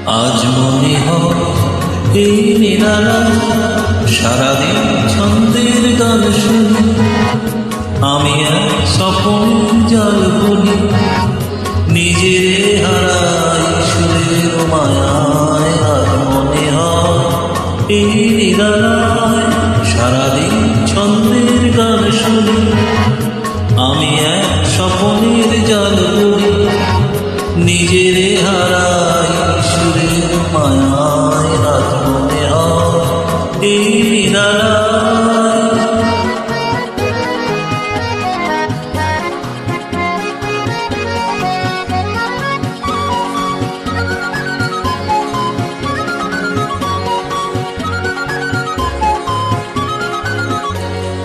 আজ মনে হয় এই নিরালা সারাদিন ছন্দের গান শুনি, আমি এক স্বপ্নের জাল বলি, নিজেরে হারাই সুরের মায়ায়। আজ মনে হয় এই নিরালায় সারাদিন ছন্দের গান শুনি, আমি এক স্বপ্নের জাল বলি, নিজেরে হারাই সুরের মায়ায়। আজ মনে হয় এই নিরালায়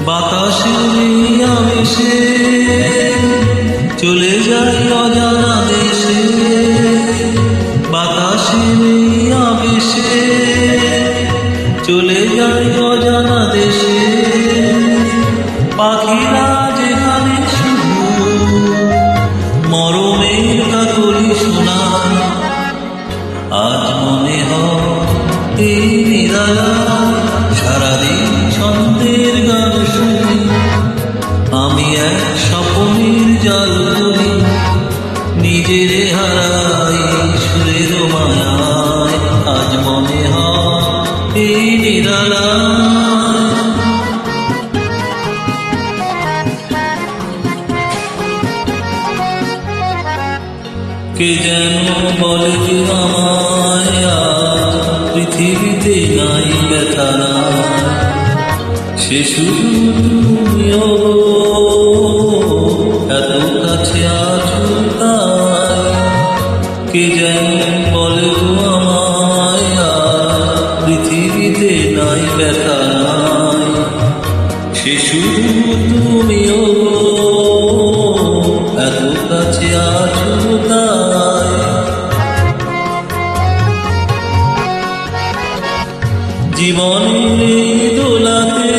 বাতাসে আবেশে চলে যাই অজানা দেশে, বাতাসে আবেশে চলে যাই অজানা দেশে, পাখিরা যেখানে শুধু মরমের কাকলি শোনায়। আজ মনে হয় এই নিরালায় সারাদিন ছন্দের গান শুনি, আমি এক স্বপ্নের জাল বলি, নিজেরে হারাই সুরের মায়ায়। আজ মনে হয় এই নিরালায় কে যেন বলে যে আমায় পৃথিবীতে নাই ব্যথা না, সে শুধু তুমিও এত কাছে আছো তাই। কে যেন বলে গো আমায় পৃথিবীতে নাই ব্যথা নাই, সে শুধু তুমিও এত কাছে আছো তাই। জীবনের দোলাতে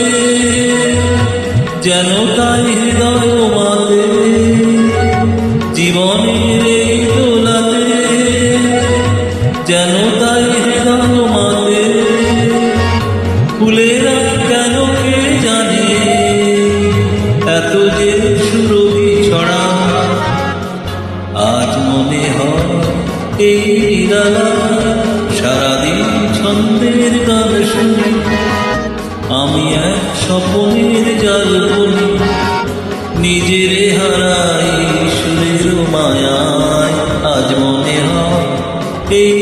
যেন তাই হৃদয় মাতে, জীবনের দোলাতে যেন তাই হৃদয় মাতে, ফুলেরা কেন কে জানে এত যে সুরভি ছড়া। আজ মনে হয় এই নিরালায় সারাদিন ছন্দের গান শুনি, আমি এক স্বপ্নের জাল বলি, নিজেরে হারাই সুরের মায়ায়। আজ মনে হয় এই